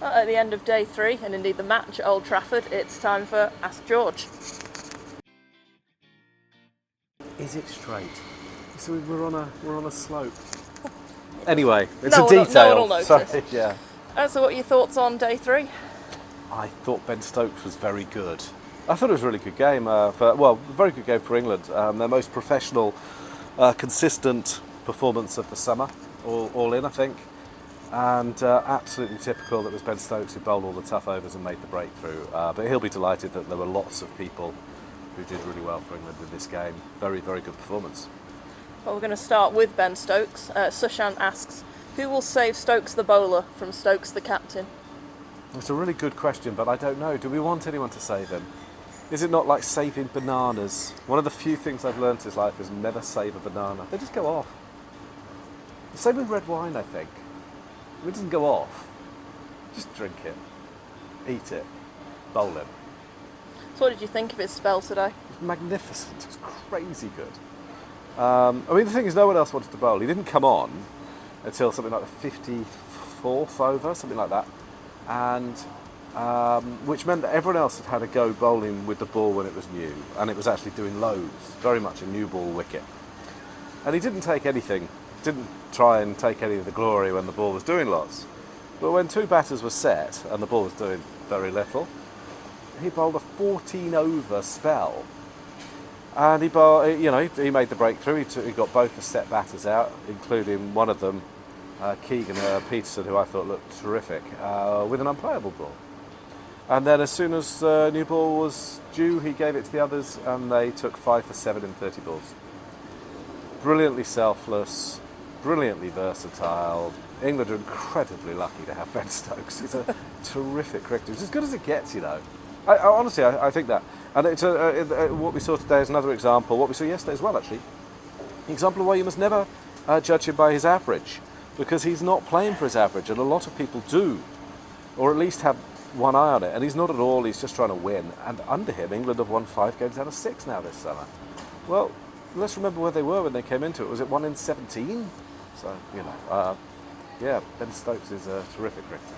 Well, at the end of day 3, and indeed the match at Old Trafford, it's time for Ask George. Is it straight? So we're on a slope. Anyway, it's No a one will- detail. no one will notice. Sorry, yeah. So what are your thoughts on day 3? I thought Ben Stokes was very good. I thought it was a really good game. Very good game for England. Their most professional, consistent performance of the summer, all in, I think. And absolutely typical that it was Ben Stokes who bowled all the tough overs and made the breakthrough. But he'll be delighted that there were lots of people who did really well for England in this game. Very, very good performance. Well, we're going to start with Ben Stokes. Sushant asks, who will save Stokes the bowler from Stokes the captain? It's a really good question, but I don't know. Do we want anyone to save him? Is it not like saving bananas? One of the few things I've learnt in this life is never save a banana. They just go off. Same with red wine, I think. It doesn't go off. Just drink it, eat it, bowl him. So what did you think of his spell today? It was magnificent. It was crazy good. The thing is, no one else wanted to bowl. He didn't come on until something like the 54th over, something like that, and which meant that everyone else had a go bowling with the ball when it was new, and it was actually doing loads, very much a new ball wicket. And he didn't take anything, didn't try and take any of the glory when the ball was doing lots. But when 2 batters were set and the ball was doing very little, he bowled a 14-over spell. And he made the breakthrough. He got both the set batters out, including one of them, Keegan Peterson, who I thought looked terrific, with an unplayable ball. And then as soon as the new ball was due, he gave it to the others, and they took 5 for 7 in 30 balls. Brilliantly selfless, brilliantly versatile. England are incredibly lucky to have Ben Stokes. He's a terrific cricketer. It's as good as it gets, you know. Honestly, I think that. And it's what we saw today is another example, what we saw yesterday as well, actually. An example of why you must never judge him by his average, because he's not playing for his average, and a lot of people do, or at least have one eye on it, and he's not at all. He's just trying to win. And under him, England have won 5 games out of 6 now this summer. Well, let's remember where they were when they came into it. Was it 1 in 17? So, Ben Stokes is a terrific cricketer.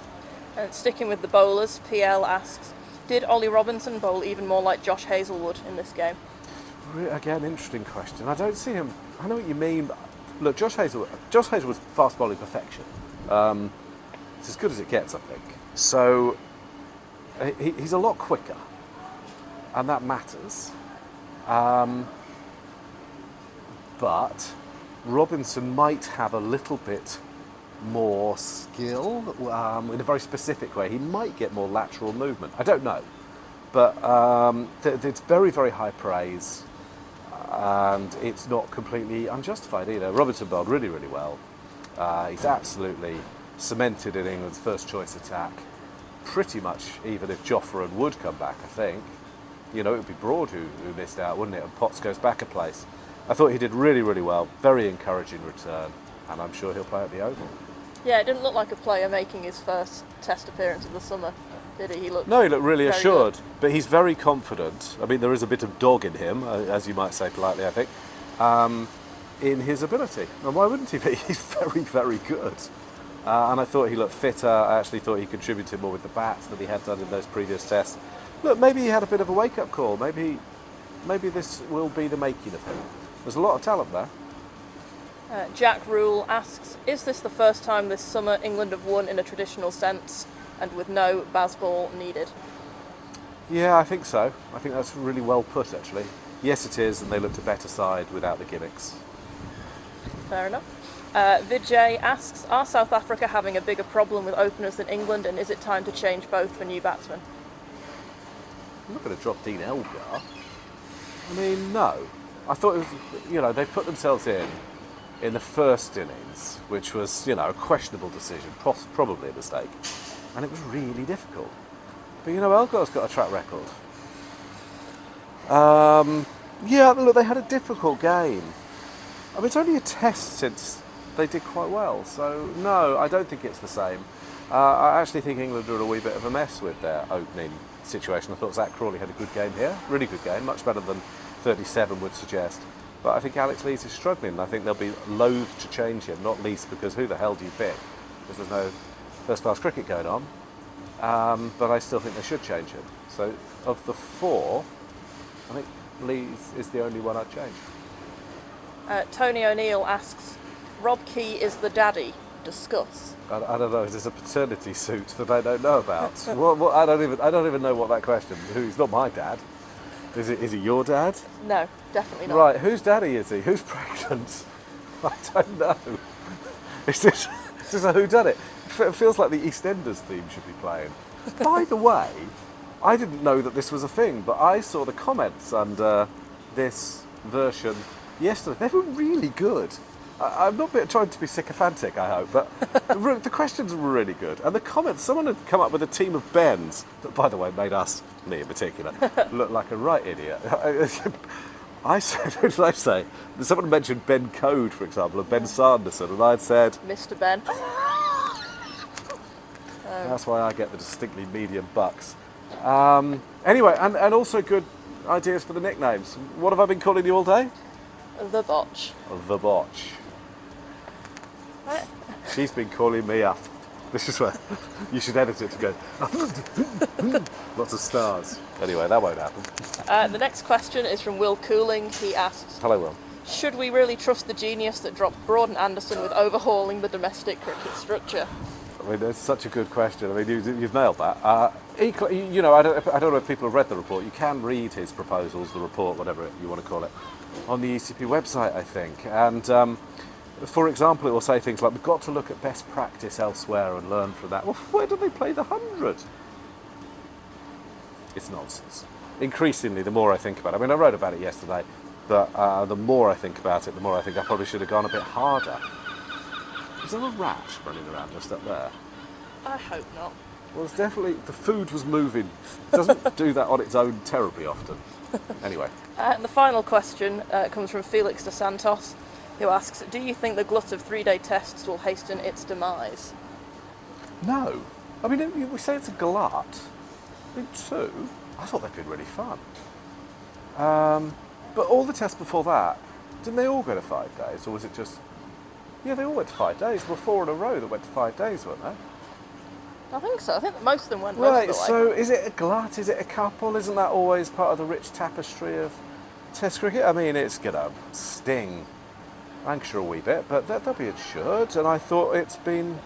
And sticking with the bowlers, PL asks, did Ollie Robertson bowl even more like Josh Hazlewood in this game? Again, interesting question. I don't see him. I know what you mean. But look, Josh Hazlewood's fast bowling perfection. It's as good as it gets, I think. So he's a lot quicker, and that matters. But Robinson might have a little bit more skill in a very specific way. He might get more lateral movement. I don't know. But it's very, very high praise, and it's not completely unjustified either. Robinson bowled really, really well. He's absolutely cemented in England's first choice attack. Pretty much even if Jofra and Wood come back, I think. It would be Broad who missed out, wouldn't it? And Potts goes back a place. I thought he did really, really well. Very encouraging return, and I'm sure he'll play at the Oval. Yeah, it didn't look like a player making his first Test appearance of the summer, did he? He looked really assured, good. but he's very confident. I mean, there is a bit of dog in him, as you might say politely, I think, in his ability. And why wouldn't he be? He's very, very good. And I thought he looked fitter. I actually thought he contributed more with the bat than he had done in those previous tests. Look, maybe he had a bit of a wake-up call. Maybe this will be the making of him. There's a lot of talent there. Jack Rule asks, is this the first time this summer England have won in a traditional sense and with no Bazball needed? Yeah, I think so. I think that's really well put, actually. Yes, it is, and they looked a better side without the gimmicks. Fair enough. Vijay asks, are South Africa having a bigger problem with openers than England, and is it time to change both for new batsmen? I'm not going to drop Dean Elgar. I mean, no. I thought it was, they put themselves in the first innings, which was, a questionable decision, probably a mistake, and it was really difficult. But, Elgar's got a track record. Look, they had a difficult game. I mean, it's only a test since they did quite well, so no, I don't think it's the same. I actually think England are in a wee bit of a mess with their opening situation. I thought Zach Crawley had a good game here, really good game, much better than 37 would suggest. But I think Alex Lees is struggling, and I think they'll be loath to change him, not least because who the hell do you pick? Because there's no first-class cricket going on. but I still think they should change him. So of the four, I think Lees is the only one I'd change. Tony O'Neill asks, Rob Key is the daddy. Discuss. I don't know. There's a paternity suit that I don't know about. What, I don't even know what that question. He's not my dad. Is it your dad? No, definitely not. Right. Whose daddy is he? Who's pregnant? I don't know. Is this a whodunit? It feels like the EastEnders theme should be playing. By the way, I didn't know that this was a thing, but I saw the comments under this version yesterday. They were really good. I'm not trying to be sycophantic, I hope, but the questions were really good. And the comments, someone had come up with a team of Bens that, by the way, made us, me in particular, look like a right idiot. I said, what did I say? Someone mentioned Ben Code, for example, and Ben Sanderson, and I'd said... Mr. Ben. That's why I get the distinctly medium bucks. Anyway, and also good ideas for the nicknames. What have I been calling you all day? The Botch. The Botch. She's been calling me up. This is where you should edit it to go. Lots of stars. Anyway, that won't happen. The next question is from Will Cooling. He asks, Hello, Will. should we really trust the genius that dropped Broad and Anderson with overhauling the domestic cricket structure? I mean, it's such a good question. I mean, you've nailed that. You know, I don't know if people have read the report. You can read his proposals, the report, whatever you want to call it, on the ECP website, I think. And for example, it will say things like, we've got to look at best practice elsewhere and learn from that. Well, where do they play the 100? It's nonsense. Increasingly, the more I think about it, I mean, I wrote about it yesterday, but the more I think about it, the more I think I probably should have gone a bit harder. Is there a rat running around just up there? I hope not. Well, it's definitely, the food was moving. It doesn't do that on its own terribly often. Anyway. And the final question comes from Felix dos Santos, who asks, do you think the glut of 3-day tests will hasten its demise? No. I mean, we say it's a glut. I mean, two, I thought they'd been really fun. But all the tests before that, didn't they all go to 5 days? Or was it just... Yeah, they all went to 5 days. There were 4 in a row that went to 5 days, weren't there? I think so. I think that most of them went Right, most of the way. so is it a glut? Is it a couple? Isn't that always part of the rich tapestry of Test cricket? I mean, it's going to sting Lancashire a wee bit, but that'll be insured. And I thought it's been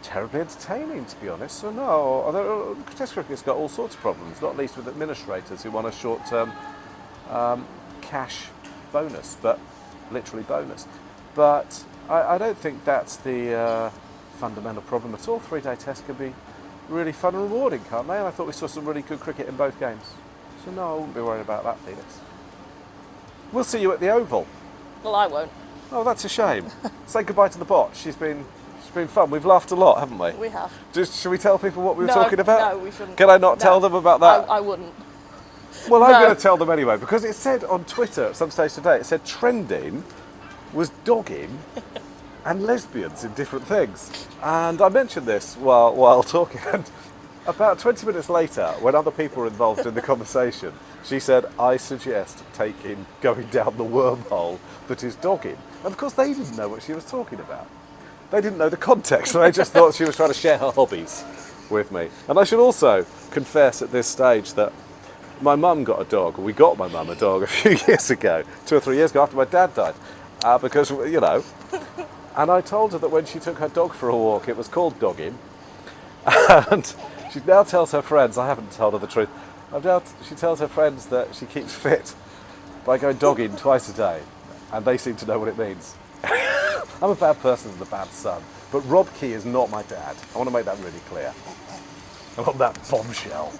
terribly entertaining, to be honest. So no, although Test cricket's got all sorts of problems, not least with administrators who want a short-term cash bonus, but literally bonus. But I don't think that's the fundamental problem at all. 3-day tests can be really fun and rewarding, can't they? And I thought we saw some really good cricket in both games. So no, I wouldn't be worried about that, Felix. We'll see you at the Oval. Well, I won't. Oh, that's a shame. Say goodbye to the bot. She's been fun. We've laughed a lot, haven't we? We have. Should we tell people what we were talking about? No, we shouldn't. Can I not tell them about that? I wouldn't. Well, I'm No. going to tell them anyway, because it said on Twitter at some stage today, it said trending was dogging and lesbians in different things. And I mentioned this while talking, and about 20 minutes later, when other people were involved in the conversation, she said, I suggest going down the wormhole that is dogging. And of course, they didn't know what she was talking about. They didn't know the context, so they just thought she was trying to share her hobbies with me. And I should also confess at this stage that my mum got a dog. We got my mum a dog a few years ago, 2 or 3 years ago after my dad died. Because, you know, and I told her that when she took her dog for a walk, it was called dogging. And she now tells her friends, I haven't told her the truth, she tells her friends that she keeps fit by going dogging twice a day. And they seem to know what it means. I'm a bad person and a bad son. But Rob Key is not my dad. I want to make that really clear. I want that bombshell.